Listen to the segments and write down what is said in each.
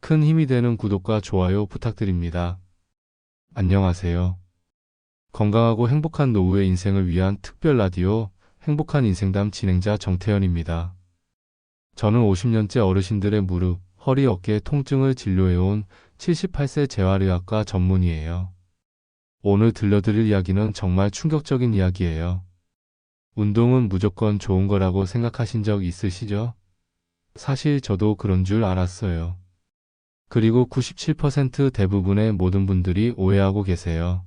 큰 힘이 되는 구독과 좋아요 부탁드립니다. 안녕하세요. 건강하고 행복한 노후의 인생을 위한 특별 라디오 행복한 인생담 진행자 정태현입니다. 저는 50년째 어르신들의 무릎, 허리, 어깨 통증을 진료해온 78세 재활의학과 전문의예요. 오늘 들려드릴 이야기는 정말 충격적인 이야기예요. 운동은 무조건 좋은 거라고 생각하신 적 있으시죠? 사실 저도 그런 줄 알았어요. 그리고 97% 대부분의 모든 분들이 오해하고 계세요.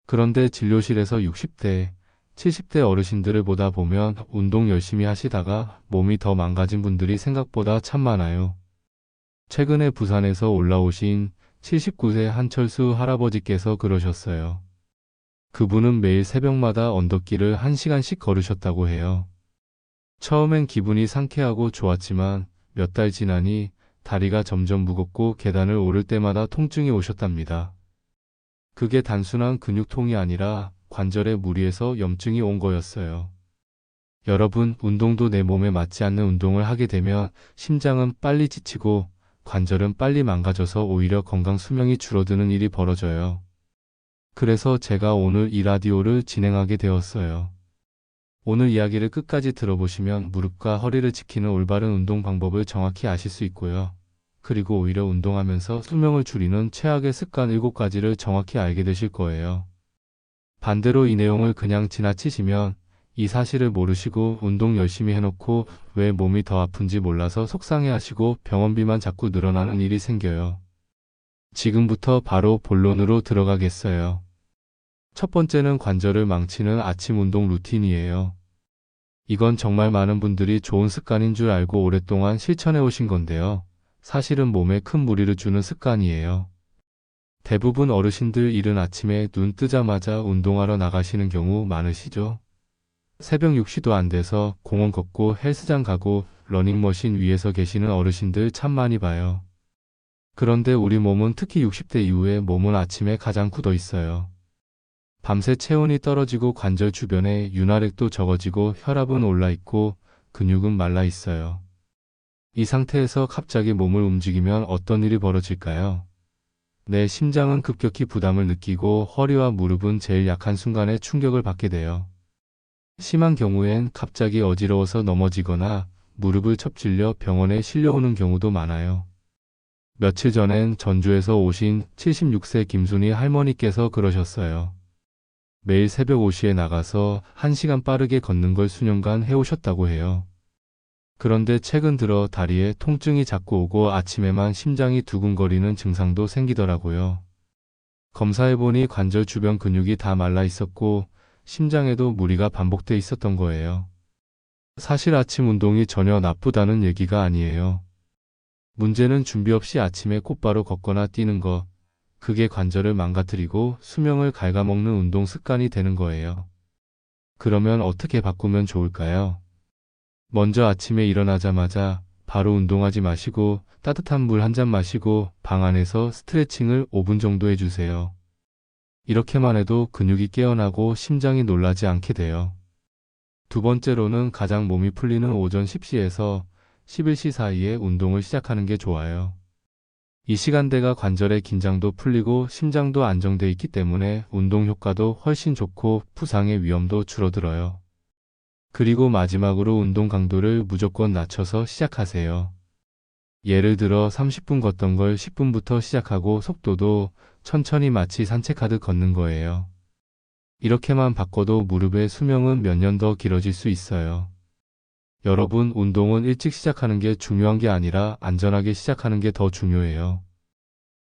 그런데 진료실에서 60대, 70대 어르신들을 보다 보면 운동 열심히 하시다가 몸이 더 망가진 분들이 생각보다 참 많아요. 최근에 부산에서 올라오신 79세 한철수 할아버지께서 그러셨어요. 그분은 매일 새벽마다 언덕길을 1시간씩 걸으셨다고 해요. 처음엔 기분이 상쾌하고 좋았지만 몇 달 지나니 다리가 점점 무겁고 계단을 오를 때마다 통증이 오셨답니다. 그게 단순한 근육통이 아니라 관절에 무리해서 염증이 온 거였어요. 여러분, 운동도 내 몸에 맞지 않는 운동을 하게 되면 심장은 빨리 지치고 관절은 빨리 망가져서 오히려 건강 수명이 줄어드는 일이 벌어져요. 그래서 제가 오늘 이 라디오를 진행하게 되었어요. 오늘 이야기를 끝까지 들어보시면 무릎과 허리를 지키는 올바른 운동 방법을 정확히 아실 수 있고요. 그리고 오히려 운동하면서 수명을 줄이는 최악의 습관 7가지를 정확히 알게 되실 거예요. 반대로 이 내용을 그냥 지나치시면 이 사실을 모르시고 운동 열심히 해놓고 왜 몸이 더 아픈지 몰라서 속상해하시고 병원비만 자꾸 늘어나는 일이 생겨요. 지금부터 바로 본론으로 들어가겠어요. 첫 번째는 관절을 망치는 아침 운동 루틴이에요. 이건 정말 많은 분들이 좋은 습관인 줄 알고 오랫동안 실천해 오신 건데요. 사실은 몸에 큰 무리를 주는 습관이에요. 대부분 어르신들 이른 아침에 눈 뜨자마자 운동하러 나가시는 경우 많으시죠? 새벽 6시도 안 돼서 공원 걷고 헬스장 가고 러닝머신 위에서 계시는 어르신들 참 많이 봐요. 그런데 우리 몸은 특히 60대 이후에 몸은 아침에 가장 굳어 있어요. 밤새 체온이 떨어지고 관절 주변에 윤활액도 적어지고 혈압은 올라 있고 근육은 말라 있어요. 이 상태에서 갑자기 몸을 움직이면 어떤 일이 벌어질까요? 내 심장은 급격히 부담을 느끼고 허리와 무릎은 제일 약한 순간에 충격을 받게 돼요. 심한 경우엔 갑자기 어지러워서 넘어지거나 무릎을 첩질려 병원에 실려오는 경우도 많아요. 며칠 전엔 전주에서 오신 76세 김순희 할머니께서 그러셨어요. 매일 새벽 5시에 나가서 1시간 빠르게 걷는 걸 수년간 해오셨다고 해요. 그런데 최근 들어 다리에 통증이 자꾸 오고 아침에만 심장이 두근거리는 증상도 생기더라고요. 검사해보니 관절 주변 근육이 다 말라 있었고 심장에도 무리가 반복돼 있었던 거예요. 사실 아침 운동이 전혀 나쁘다는 얘기가 아니에요. 문제는 준비 없이 아침에 곧바로 걷거나 뛰는 것, 그게 관절을 망가뜨리고 수명을 갉아먹는 운동 습관이 되는 거예요. 그러면 어떻게 바꾸면 좋을까요? 먼저 아침에 일어나자마자 바로 운동하지 마시고 따뜻한 물 한 잔 마시고 방 안에서 스트레칭을 5분 정도 해주세요. 이렇게만 해도 근육이 깨어나고 심장이 놀라지 않게 돼요. 두 번째로는 가장 몸이 풀리는 오전 10시에서 11시 사이에 운동을 시작하는 게 좋아요. 이 시간대가 관절의 긴장도 풀리고 심장도 안정돼 있기 때문에 운동 효과도 훨씬 좋고 부상의 위험도 줄어들어요. 그리고 마지막으로 운동 강도를 무조건 낮춰서 시작하세요. 예를 들어 30분 걷던 걸 10분부터 시작하고 속도도 천천히 마치 산책하듯 걷는 거예요. 이렇게만 바꿔도 무릎의 수명은 몇 년 더 길어질 수 있어요. 여러분, 운동은 일찍 시작하는 게 중요한 게 아니라 안전하게 시작하는 게 더 중요해요.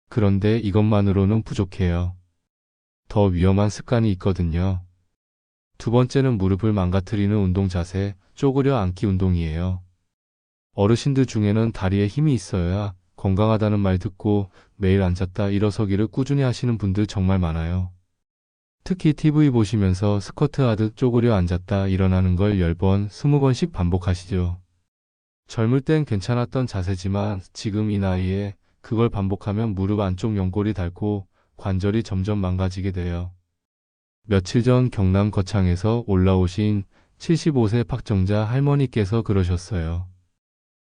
그런데 이것만으로는 부족해요. 더 위험한 습관이 있거든요. 두 번째는 무릎을 망가뜨리는 운동 자세, 쪼그려 앉기 운동이에요. 어르신들 중에는 다리에 힘이 있어야 건강하다는 말 듣고 매일 앉았다 일어서기를 꾸준히 하시는 분들 정말 많아요. 특히 TV 보시면서 스쿼트 하듯 쪼그려 앉았다 일어나는 걸 10번, 20번씩 반복하시죠. 젊을 땐 괜찮았던 자세지만 지금 이 나이에 그걸 반복하면 무릎 안쪽 연골이 닳고 관절이 점점 망가지게 돼요. 며칠 전 경남 거창에서 올라오신 75세 박정자 할머니께서 그러셨어요.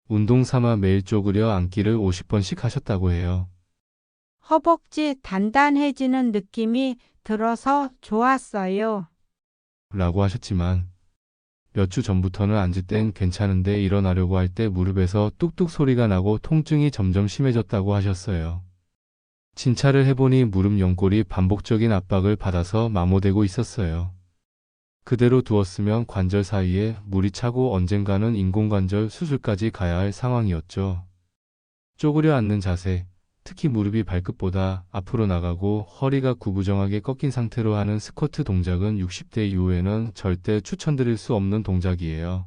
운동 삼아 매일 쪼그려 앉기를 50번씩 하셨다고 해요. 허벅지 단단해지는 느낌이 들어서 좋았어요. 라고 하셨지만 몇 주 전부터는 앉을 땐 괜찮은데 일어나려고 할 때 무릎에서 뚝뚝 소리가 나고 통증이 점점 심해졌다고 하셨어요. 진찰을 해보니 무릎 연골이 반복적인 압박을 받아서 마모되고 있었어요. 그대로 두었으면 관절 사이에 물이 차고 언젠가는 인공관절 수술까지 가야 할 상황이었죠. 쪼그려 앉는 자세, 특히 무릎이 발끝보다 앞으로 나가고 허리가 구부정하게 꺾인 상태로 하는 스쿼트 동작은 60대 이후에는 절대 추천드릴 수 없는 동작이에요.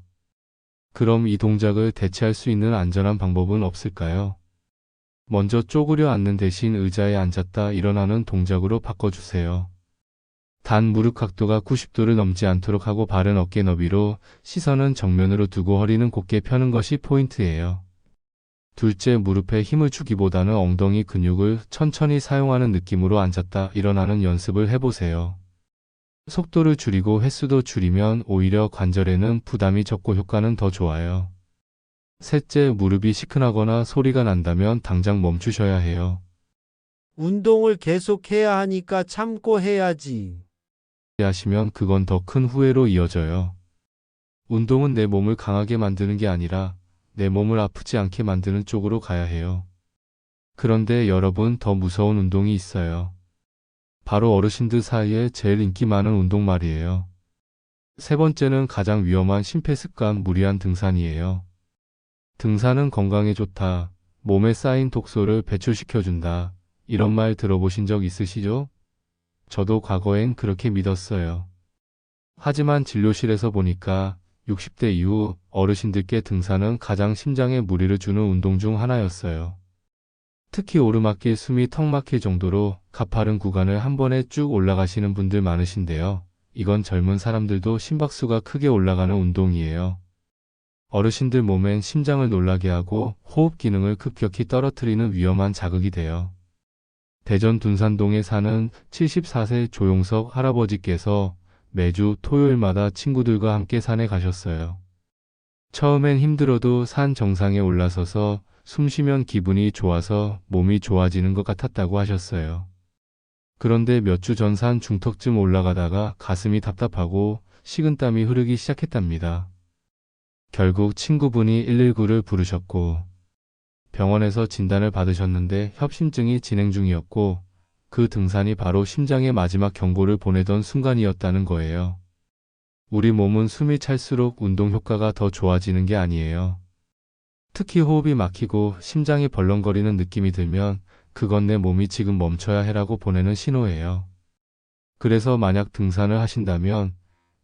그럼 이 동작을 대체할 수 있는 안전한 방법은 없을까요? 먼저 쪼그려 앉는 대신 의자에 앉았다 일어나는 동작으로 바꿔주세요. 단 무릎 각도가 90도를 넘지 않도록 하고 바른 어깨 너비로 시선은 정면으로 두고 허리는 곧게 펴는 것이 포인트예요. 둘째, 무릎에 힘을 주기보다는 엉덩이 근육을 천천히 사용하는 느낌으로 앉았다 일어나는 연습을 해보세요. 속도를 줄이고 횟수도 줄이면 오히려 관절에는 부담이 적고 효과는 더 좋아요. 셋째, 무릎이 시큰하거나 소리가 난다면 당장 멈추셔야 해요. 운동을 계속해야 하니까 참고 해야지. 하시면 그건 더 큰 후회로 이어져요. 운동은 내 몸을 강하게 만드는 게 아니라 내 몸을 아프지 않게 만드는 쪽으로 가야 해요. 그런데 여러분, 더 무서운 운동이 있어요. 바로 어르신들 사이에 제일 인기 많은 운동 말이에요. 세 번째는 가장 위험한 심폐습관, 무리한 등산이에요. 등산은 건강에 좋다, 몸에 쌓인 독소를 배출시켜준다, 이런 말 들어보신 적 있으시죠? 저도 과거엔 그렇게 믿었어요. 하지만 진료실에서 보니까 60대 이후 어르신들께 등산은 가장 심장에 무리를 주는 운동 중 하나였어요. 특히 오르막길 숨이 턱 막힐 정도로 가파른 구간을 한 번에 쭉 올라가시는 분들 많으신데요. 이건 젊은 사람들도 심박수가 크게 올라가는 운동이에요. 어르신들 몸엔 심장을 놀라게 하고 호흡 기능을 급격히 떨어뜨리는 위험한 자극이 돼요. 대전 둔산동에 사는 74세 조용석 할아버지께서 매주 토요일마다 친구들과 함께 산에 가셨어요. 처음엔 힘들어도 산 정상에 올라서서 숨 쉬면 기분이 좋아서 몸이 좋아지는 것 같았다고 하셨어요. 그런데 몇 주 전 산 중턱쯤 올라가다가 가슴이 답답하고 식은땀이 흐르기 시작했답니다. 결국 친구분이 119를 부르셨고 병원에서 진단을 받으셨는데 협심증이 진행 중이었고 그 등산이 바로 심장의 마지막 경고를 보내던 순간이었다는 거예요. 우리 몸은 숨이 찰수록 운동 효과가 더 좋아지는 게 아니에요. 특히 호흡이 막히고 심장이 벌렁거리는 느낌이 들면 그건 내 몸이 지금 멈춰야 해라고 보내는 신호예요. 그래서 만약 등산을 하신다면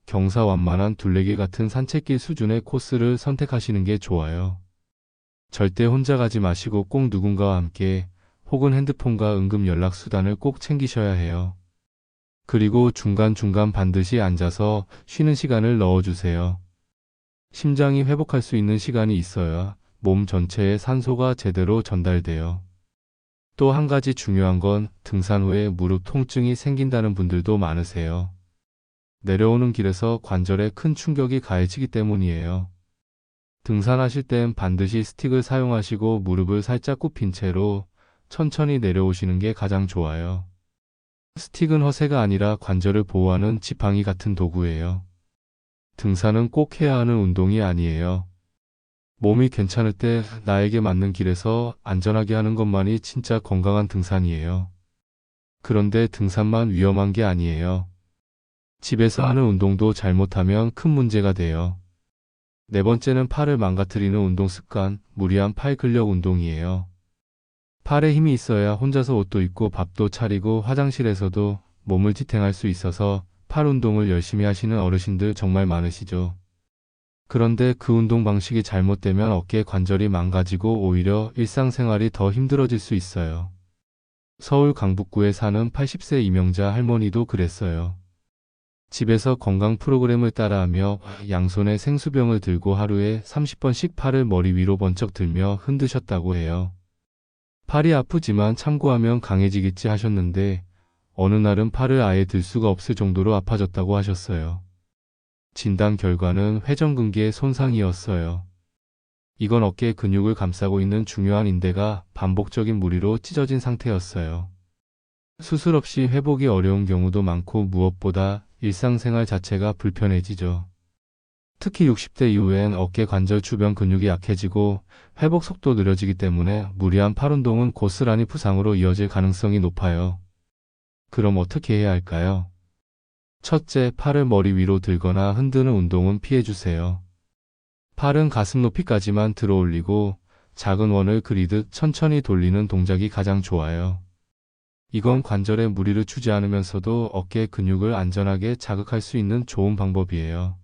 경사완만한 둘레길 같은 산책길 수준의 코스를 선택하시는 게 좋아요. 절대 혼자 가지 마시고 꼭 누군가와 함께 혹은 핸드폰과 응급 연락 수단을 꼭 챙기셔야 해요. 그리고 중간중간 반드시 앉아서 쉬는 시간을 넣어주세요. 심장이 회복할 수 있는 시간이 있어야 몸 전체에 산소가 제대로 전달돼요. 또 한 가지 중요한 건 등산 후에 무릎 통증이 생긴다는 분들도 많으세요. 내려오는 길에서 관절에 큰 충격이 가해지기 때문이에요. 등산하실 땐 반드시 스틱을 사용하시고 무릎을 살짝 굽힌 채로 천천히 내려오시는 게 가장 좋아요. 스틱은 허세가 아니라 관절을 보호하는 지팡이 같은 도구예요. 등산은 꼭 해야 하는 운동이 아니에요. 몸이 괜찮을 때 나에게 맞는 길에서 안전하게 하는 것만이 진짜 건강한 등산이에요. 그런데 등산만 위험한 게 아니에요. 집에서 하는 운동도 잘못하면 큰 문제가 돼요. 네 번째는 팔을 망가뜨리는 운동 습관, 무리한 팔 근력 운동이에요. 팔에 힘이 있어야 혼자서 옷도 입고 밥도 차리고 화장실에서도 몸을 지탱할 수 있어서 팔 운동을 열심히 하시는 어르신들 정말 많으시죠. 그런데 그 운동 방식이 잘못되면 어깨 관절이 망가지고 오히려 일상생활이 더 힘들어질 수 있어요. 서울 강북구에 사는 80세 이명자 할머니도 그랬어요. 집에서 건강 프로그램을 따라하며 양손에 생수병을 들고 하루에 30번씩 팔을 머리 위로 번쩍 들며 흔드셨다고 해요. 팔이 아프지만 참고하면 강해지겠지 하셨는데 어느 날은 팔을 아예 들 수가 없을 정도로 아파졌다고 하셨어요. 진단 결과는 회전근개의 손상이었어요. 이건 어깨 근육을 감싸고 있는 중요한 인대가 반복적인 무리로 찢어진 상태였어요. 수술 없이 회복이 어려운 경우도 많고 무엇보다 일상생활 자체가 불편해지죠. 특히 60대 이후엔 어깨 관절 주변 근육이 약해지고 회복 속도 느려지기 때문에 무리한 팔 운동은 고스란히 부상으로 이어질 가능성이 높아요. 그럼 어떻게 해야 할까요? 첫째, 팔을 머리 위로 들거나 흔드는 운동은 피해주세요. 팔은 가슴 높이까지만 들어 올리고 작은 원을 그리듯 천천히 돌리는 동작이 가장 좋아요. 이건 관절에 무리를 주지 않으면서도 어깨 근육을 안전하게 자극할 수 있는 좋은 방법이에요.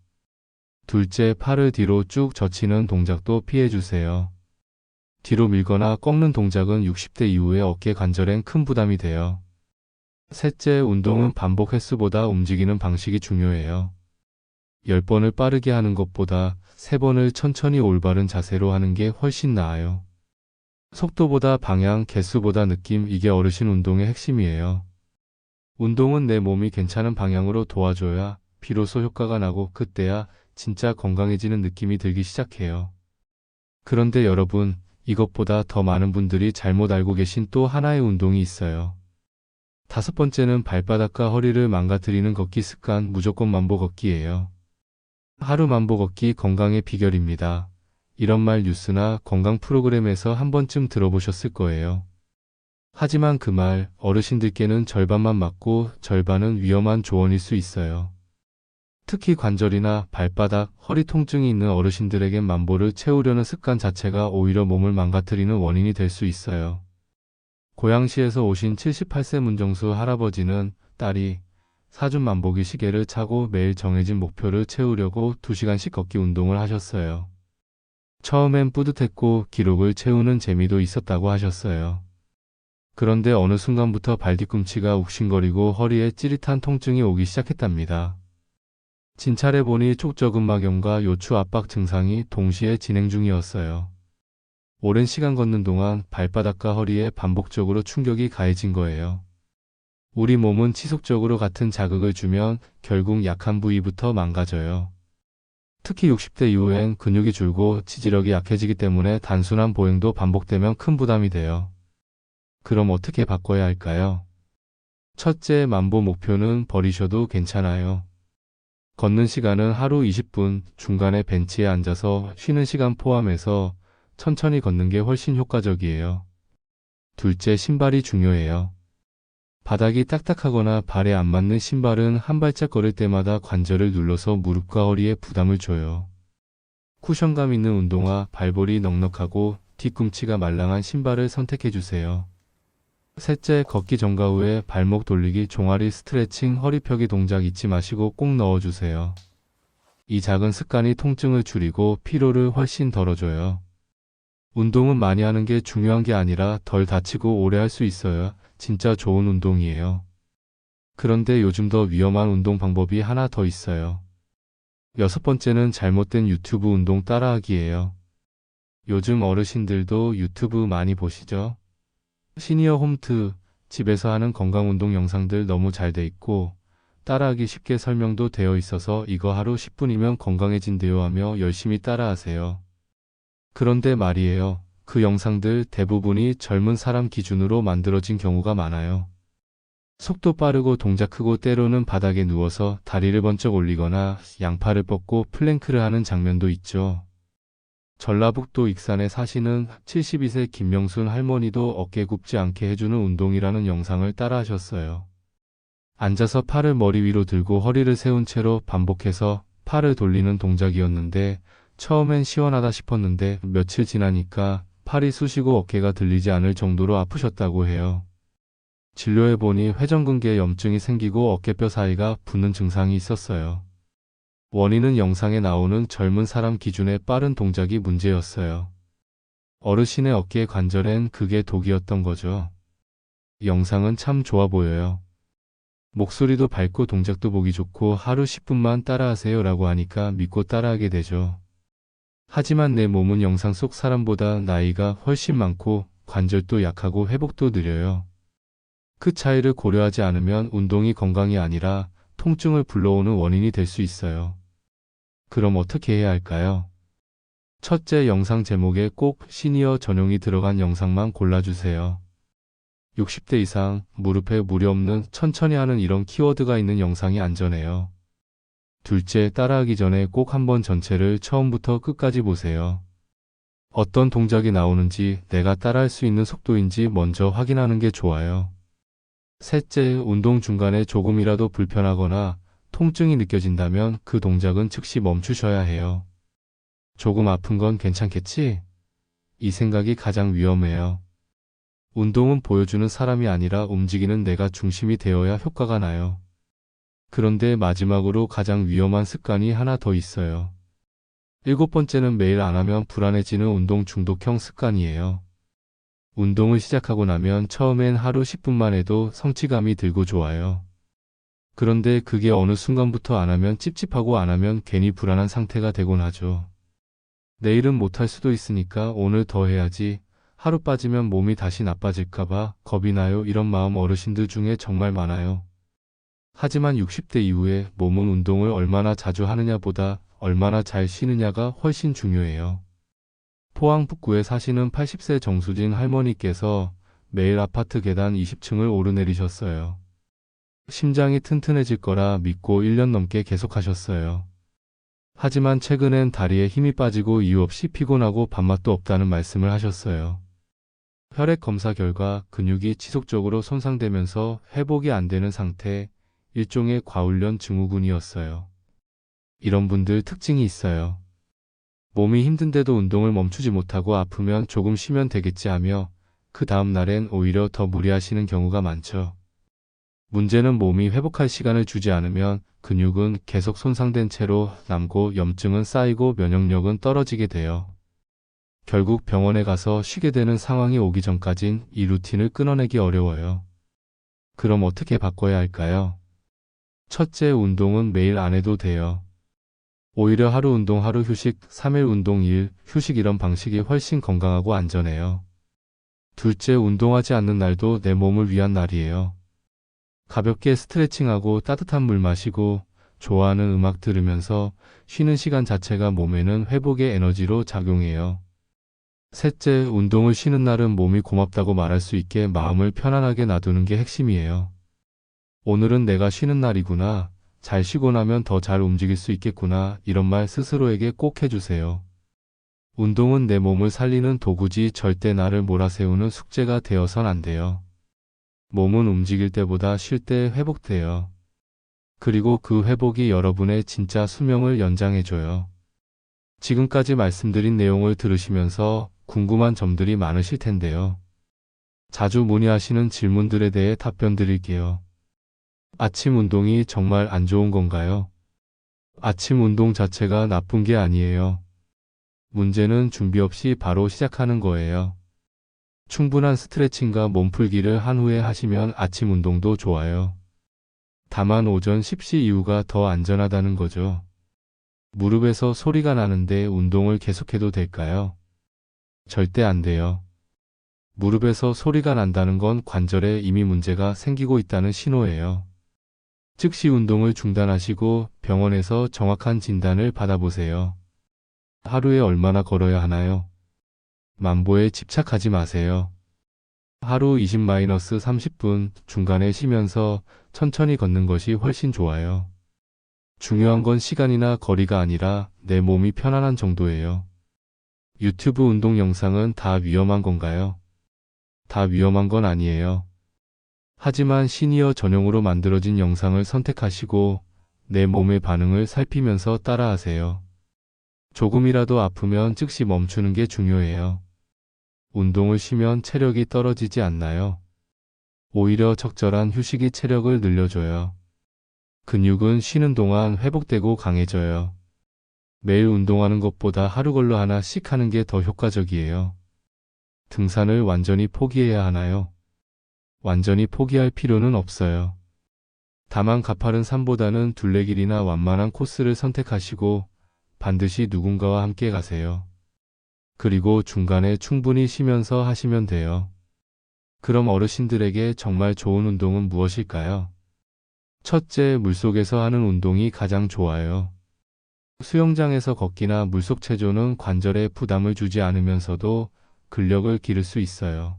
둘째, 팔을 뒤로 쭉 젖히는 동작도 피해주세요. 뒤로 밀거나 꺾는 동작은 60대 이후에 어깨 관절엔 큰 부담이 돼요. 셋째, 운동은 반복 횟수보다 움직이는 방식이 중요해요. 10번을 빠르게 하는 것보다 3번을 천천히 올바른 자세로 하는 게 훨씬 나아요. 속도보다 방향, 개수보다 느낌, 이게 어르신 운동의 핵심이에요. 운동은 내 몸이 괜찮은 방향으로 도와줘야 비로소 효과가 나고 그때야 진짜 건강해지는 느낌이 들기 시작해요. 그런데 여러분, 이것보다 더 많은 분들이 잘못 알고 계신 또 하나의 운동이 있어요. 5번째는 발바닥과 허리를 망가뜨리는 걷기 습관, 무조건 만보 걷기예요. 하루 만보 걷기 건강의 비결입니다. 이런 말 뉴스나 건강 프로그램에서 한 번쯤 들어보셨을 거예요. 하지만 그 말, 어르신들께는 절반만 맞고 절반은 위험한 조언일 수 있어요. 특히 관절이나 발바닥, 허리 통증이 있는 어르신들에겐 만보를 채우려는 습관 자체가 오히려 몸을 망가뜨리는 원인이 될 수 있어요. 고양시에서 오신 78세 문정수 할아버지는 딸이 사준 만보기 시계를 차고 매일 정해진 목표를 채우려고 2시간씩 걷기 운동을 하셨어요. 처음엔 뿌듯했고 기록을 채우는 재미도 있었다고 하셨어요. 그런데 어느 순간부터 발 뒤꿈치가 욱신거리고 허리에 찌릿한 통증이 오기 시작했답니다. 진찰해 보니 촉저근막염과 요추 압박 증상이 동시에 진행 중이었어요. 오랜 시간 걷는 동안 발바닥과 허리에 반복적으로 충격이 가해진 거예요. 우리 몸은 지속적으로 같은 자극을 주면 결국 약한 부위부터 망가져요. 특히 60대 이후엔 근육이 줄고 지지력이 약해지기 때문에 단순한 보행도 반복되면 큰 부담이 돼요. 그럼 어떻게 바꿔야 할까요? 첫째, 만보 목표는 버리셔도 괜찮아요. 걷는 시간은 하루 20분, 중간에 벤치에 앉아서 쉬는 시간 포함해서 천천히 걷는 게 훨씬 효과적이에요. 둘째, 신발이 중요해요. 바닥이 딱딱하거나 발에 안 맞는 신발은 한 발짝 걸을 때마다 관절을 눌러서 무릎과 허리에 부담을 줘요. 쿠션감 있는 운동화, 발볼이 넉넉하고 뒤꿈치가 말랑한 신발을 선택해주세요. 셋째, 걷기 전과 후에 발목 돌리기, 종아리 스트레칭, 허리 펴기 동작 잊지 마시고 꼭 넣어주세요. 이 작은 습관이 통증을 줄이고 피로를 훨씬 덜어줘요. 운동은 많이 하는 게 중요한 게 아니라 덜 다치고 오래 할 수 있어야 진짜 좋은 운동이에요. 그런데 요즘 더 위험한 운동 방법이 하나 더 있어요. 6번째는 잘못된 유튜브 운동 따라하기예요. 요즘 어르신들도 유튜브 많이 보시죠? 시니어 홈트, 집에서 하는 건강 운동 영상들 너무 잘 돼 있고 따라하기 쉽게 설명도 되어 있어서 이거 하루 10분이면 건강해진대요 하며 열심히 따라하세요. 그런데 말이에요. 그 영상들 대부분이 젊은 사람 기준으로 만들어진 경우가 많아요. 속도 빠르고 동작 크고 때로는 바닥에 누워서 다리를 번쩍 올리거나 양팔을 뻗고 플랭크를 하는 장면도 있죠. 전라북도 익산에 사시는 72세 김명순 할머니도 어깨 굽지 않게 해주는 운동이라는 영상을 따라하셨어요. 앉아서 팔을 머리 위로 들고 허리를 세운 채로 반복해서 팔을 돌리는 동작이었는데 처음엔 시원하다 싶었는데 며칠 지나니까 팔이 쑤시고 어깨가 들리지 않을 정도로 아프셨다고 해요. 진료해보니 회전근개에 염증이 생기고 어깨뼈 사이가 붓는 증상이 있었어요. 원인은 영상에 나오는 젊은 사람 기준의 빠른 동작이 문제였어요. 어르신의 어깨 관절엔 그게 독이었던 거죠. 영상은 참 좋아 보여요. 목소리도 밝고 동작도 보기 좋고 하루 10분만 따라하세요 라고 하니까 믿고 따라하게 되죠. 하지만 내 몸은 영상 속 사람보다 나이가 훨씬 많고 관절도 약하고 회복도 느려요. 그 차이를 고려하지 않으면 운동이 건강이 아니라 통증을 불러오는 원인이 될 수 있어요. 그럼 어떻게 해야 할까요? 첫째, 영상 제목에 꼭 시니어 전용이 들어간 영상만 골라주세요. 60대 이상, 무릎에 무리 없는 천천히 하는 이런 키워드가 있는 영상이 안전해요. 둘째, 따라하기 전에 꼭 한번 전체를 처음부터 끝까지 보세요. 어떤 동작이 나오는지, 내가 따라할 수 있는 속도인지 먼저 확인하는 게 좋아요. 셋째, 운동 중간에 조금이라도 불편하거나 통증이 느껴진다면 그 동작은 즉시 멈추셔야 해요. 조금 아픈 건 괜찮겠지? 이 생각이 가장 위험해요. 운동은 보여주는 사람이 아니라 움직이는 내가 중심이 되어야 효과가 나요. 그런데 마지막으로 가장 위험한 습관이 하나 더 있어요. 7번째는 매일 안 하면 불안해지는 운동 중독형 습관이에요. 운동을 시작하고 나면 처음엔 하루 10분만 해도 성취감이 들고 좋아요. 그런데 그게 어느 순간부터 안 하면 찝찝하고 안 하면 괜히 불안한 상태가 되곤 하죠. 내일은 못할 수도 있으니까 오늘 더 해야지. 하루 빠지면 몸이 다시 나빠질까봐 겁이 나요. 이런 마음 어르신들 중에 정말 많아요. 하지만 60대 이후에 몸은 운동을 얼마나 자주 하느냐보다 얼마나 잘 쉬느냐가 훨씬 중요해요. 포항 북구에 사시는 80세 정수진 할머니께서 매일 아파트 계단 20층을 오르내리셨어요. 심장이 튼튼해질 거라 믿고 1년 넘게 계속하셨어요. 하지만 최근엔 다리에 힘이 빠지고 이유 없이 피곤하고 밥맛도 없다는 말씀을 하셨어요. 혈액 검사 결과 근육이 지속적으로 손상되면서 회복이 안 되는 상태, 일종의 과훈련 증후군이었어요. 이런 분들 특징이 있어요. 몸이 힘든데도 운동을 멈추지 못하고 아프면 조금 쉬면 되겠지 하며 그 다음 날엔 오히려 더 무리하시는 경우가 많죠. 문제는 몸이 회복할 시간을 주지 않으면 근육은 계속 손상된 채로 남고 염증은 쌓이고 면역력은 떨어지게 돼요. 결국 병원에 가서 쉬게 되는 상황이 오기 전까진 이 루틴을 끊어내기 어려워요. 그럼 어떻게 바꿔야 할까요? 첫째, 운동은 매일 안 해도 돼요. 오히려 하루 운동 하루 휴식, 3일 운동 2일 휴식 이런 방식이 훨씬 건강하고 안전해요. 둘째, 운동하지 않는 날도 내 몸을 위한 날이에요. 가볍게 스트레칭하고 따뜻한 물 마시고 좋아하는 음악 들으면서 쉬는 시간 자체가 몸에는 회복의 에너지로 작용해요. 셋째, 운동을 쉬는 날은 몸이 고맙다고 말할 수 있게 마음을 편안하게 놔두는 게 핵심이에요. 오늘은 내가 쉬는 날이구나. 잘 쉬고 나면 더 잘 움직일 수 있겠구나. 이런 말 스스로에게 꼭 해주세요. 운동은 내 몸을 살리는 도구지 절대 나를 몰아세우는 숙제가 되어선 안 돼요. 몸은 움직일 때보다 쉴 때 회복돼요. 그리고 그 회복이 여러분의 진짜 수명을 연장해줘요. 지금까지 말씀드린 내용을 들으시면서 궁금한 점들이 많으실 텐데요. 자주 문의하시는 질문들에 대해 답변 드릴게요. 아침 운동이 정말 안 좋은 건가요? 아침 운동 자체가 나쁜 게 아니에요. 문제는 준비 없이 바로 시작하는 거예요. 충분한 스트레칭과 몸풀기를 한 후에 하시면 아침 운동도 좋아요. 다만 오전 10시 이후가 더 안전하다는 거죠. 무릎에서 소리가 나는데 운동을 계속해도 될까요? 절대 안 돼요. 무릎에서 소리가 난다는 건 관절에 이미 문제가 생기고 있다는 신호예요. 즉시 운동을 중단하시고 병원에서 정확한 진단을 받아보세요. 하루에 얼마나 걸어야 하나요? 만보에 집착하지 마세요. 하루 20-30분 중간에 쉬면서 천천히 걷는 것이 훨씬 좋아요. 중요한 건 시간이나 거리가 아니라 내 몸이 편안한 정도예요. 유튜브 운동 영상은 다 위험한 건가요? 다 위험한 건 아니에요. 하지만 시니어 전용으로 만들어진 영상을 선택하시고 내 몸의 반응을 살피면서 따라하세요. 조금이라도 아프면 즉시 멈추는 게 중요해요. 운동을 쉬면 체력이 떨어지지 않나요? 오히려 적절한 휴식이 체력을 늘려줘요. 근육은 쉬는 동안 회복되고 강해져요. 매일 운동하는 것보다 하루 걸러 하나씩 하는 게 더 효과적이에요. 등산을 완전히 포기해야 하나요? 완전히 포기할 필요는 없어요. 다만 가파른 산보다는 둘레길이나 완만한 코스를 선택하시고 반드시 누군가와 함께 가세요. 그리고 중간에 충분히 쉬면서 하시면 돼요. 그럼 어르신들에게 정말 좋은 운동은 무엇일까요? 첫째, 물속에서 하는 운동이 가장 좋아요. 수영장에서 걷기나 물속 체조는 관절에 부담을 주지 않으면서도 근력을 기를 수 있어요.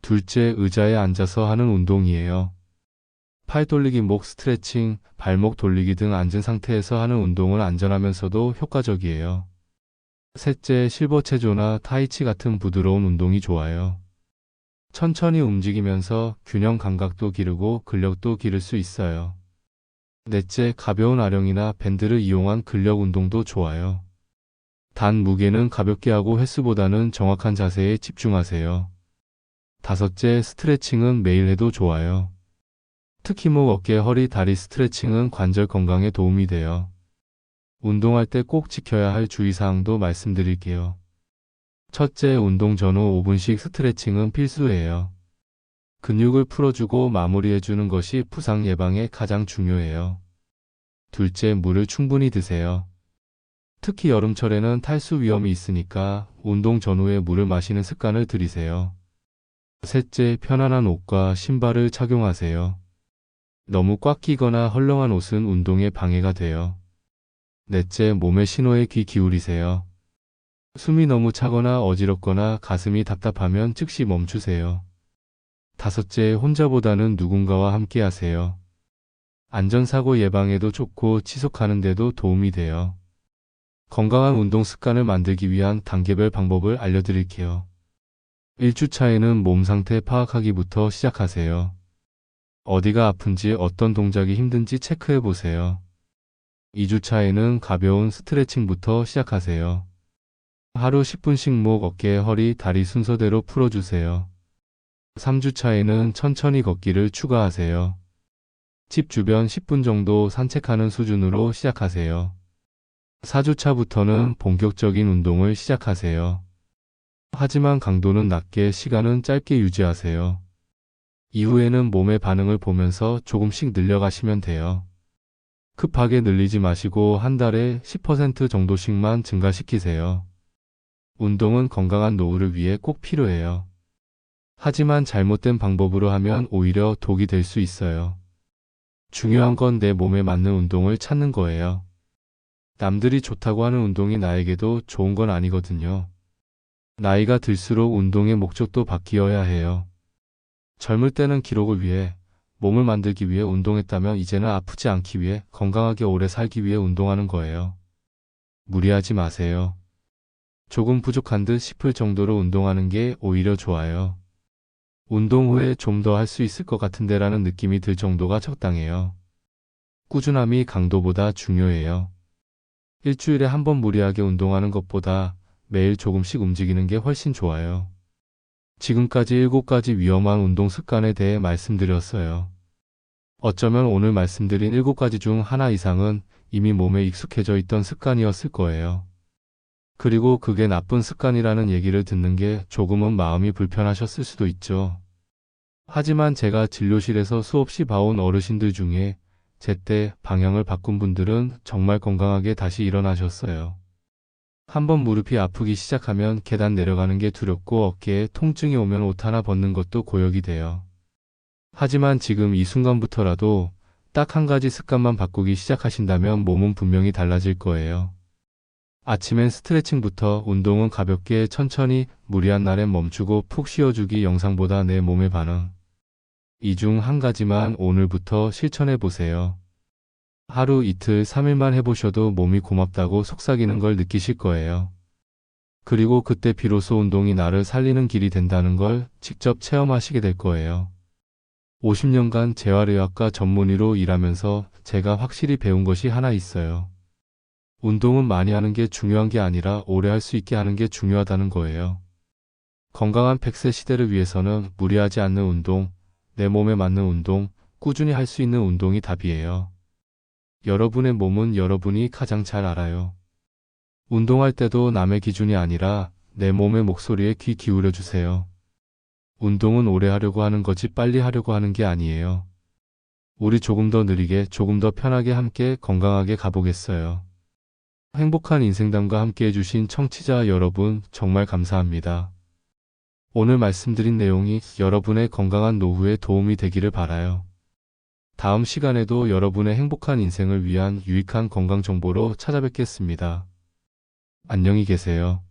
둘째, 의자에 앉아서 하는 운동이에요. 팔 돌리기, 목 스트레칭, 발목 돌리기 등 앉은 상태에서 하는 운동은 안전하면서도 효과적이에요. 셋째, 실버 체조나 타이치 같은 부드러운 운동이 좋아요. 천천히 움직이면서 균형 감각도 기르고 근력도 기를 수 있어요. 넷째, 가벼운 아령이나 밴드를 이용한 근력 운동도 좋아요. 단 무게는 가볍게 하고 횟수보다는 정확한 자세에 집중하세요. 다섯째, 스트레칭은 매일 해도 좋아요. 특히 목, 어깨, 허리, 다리 스트레칭은 관절 건강에 도움이 돼요. 운동할 때 꼭 지켜야 할 주의사항도 말씀드릴게요. 첫째, 운동 전후 5분씩 스트레칭은 필수예요. 근육을 풀어주고 마무리해주는 것이 부상 예방에 가장 중요해요. 둘째, 물을 충분히 드세요. 특히 여름철에는 탈수 위험이 있으니까 운동 전후에 물을 마시는 습관을 들이세요. 셋째, 편안한 옷과 신발을 착용하세요. 너무 꽉 끼거나 헐렁한 옷은 운동에 방해가 돼요. 넷째, 몸의 신호에 귀 기울이세요. 숨이 너무 차거나 어지럽거나 가슴이 답답하면 즉시 멈추세요. 다섯째, 혼자보다는 누군가와 함께 하세요. 안전사고 예방에도 좋고 지속하는 데도 도움이 돼요. 건강한 운동 습관을 만들기 위한 단계별 방법을 알려드릴게요. 1주차에는 몸 상태 파악하기부터 시작하세요. 어디가 아픈지 어떤 동작이 힘든지 체크해 보세요. 2주차에는 가벼운 스트레칭부터 시작하세요. 하루 10분씩 목, 어깨, 허리, 다리 순서대로 풀어주세요. 3주차에는 천천히 걷기를 추가하세요. 집 주변 10분 정도 산책하는 수준으로 시작하세요. 4주차부터는 본격적인 운동을 시작하세요. 하지만 강도는 낮게 시간은 짧게 유지하세요. 이후에는 몸의 반응을 보면서 조금씩 늘려가시면 돼요. 급하게 늘리지 마시고 한 달에 10% 정도씩만 증가시키세요. 운동은 건강한 노후를 위해 꼭 필요해요. 하지만 잘못된 방법으로 하면 오히려 독이 될 수 있어요. 중요한 건 내 몸에 맞는 운동을 찾는 거예요. 남들이 좋다고 하는 운동이 나에게도 좋은 건 아니거든요. 나이가 들수록 운동의 목적도 바뀌어야 해요. 젊을 때는 기록을 위해, 몸을 만들기 위해 운동했다면 이제는 아프지 않기 위해, 건강하게 오래 살기 위해 운동하는 거예요. 무리하지 마세요. 조금 부족한 듯 싶을 정도로 운동하는 게 오히려 좋아요. 운동 후에 좀 더 할 수 있을 것 같은데라는 느낌이 들 정도가 적당해요. 꾸준함이 강도보다 중요해요. 일주일에 한 번 무리하게 운동하는 것보다 매일 조금씩 움직이는 게 훨씬 좋아요. 지금까지 7가지 위험한 운동 습관에 대해 말씀드렸어요. 어쩌면 오늘 말씀드린 7가지 중 하나 이상은 이미 몸에 익숙해져 있던 습관이었을 거예요. 그리고 그게 나쁜 습관이라는 얘기를 듣는 게 조금은 마음이 불편하셨을 수도 있죠. 하지만 제가 진료실에서 수없이 봐온 어르신들 중에 제때 방향을 바꾼 분들은 정말 건강하게 다시 일어나셨어요. 한번 무릎이 아프기 시작하면 계단 내려가는 게 두렵고 어깨에 통증이 오면 옷 하나 벗는 것도 고역이 돼요. 하지만 지금 이 순간부터라도 딱 한 가지 습관만 바꾸기 시작하신다면 몸은 분명히 달라질 거예요. 아침엔 스트레칭부터 운동은 가볍게 천천히 무리한 날엔 멈추고 푹 쉬어주기 영상보다 내 몸의 반응. 이 중 한 가지만 오늘부터 실천해 보세요. 하루 이틀 3일만 해보셔도 몸이 고맙다고 속삭이는 걸 느끼실 거예요. 그리고 그때 비로소 운동이 나를 살리는 길이 된다는 걸 직접 체험하시게 될 거예요. 50년간 재활의학과 전문의로 일하면서 제가 확실히 배운 것이 하나 있어요. 운동은 많이 하는 게 중요한 게 아니라 오래 할 수 있게 하는 게 중요하다는 거예요. 건강한 100세 시대를 위해서는 무리하지 않는 운동, 내 몸에 맞는 운동, 꾸준히 할 수 있는 운동이 답이에요. 여러분의 몸은 여러분이 가장 잘 알아요. 운동할 때도 남의 기준이 아니라 내 몸의 목소리에 귀 기울여 주세요. 운동은 오래 하려고 하는 거지 빨리 하려고 하는 게 아니에요. 우리 조금 더 느리게, 조금 더 편하게 함께 건강하게 가보겠어요. 행복한 인생담과 함께 해주신 청취자 여러분 정말 감사합니다. 오늘 말씀드린 내용이 여러분의 건강한 노후에 도움이 되기를 바라요. 다음 시간에도 여러분의 행복한 인생을 위한 유익한 건강 정보로 찾아뵙겠습니다. 안녕히 계세요.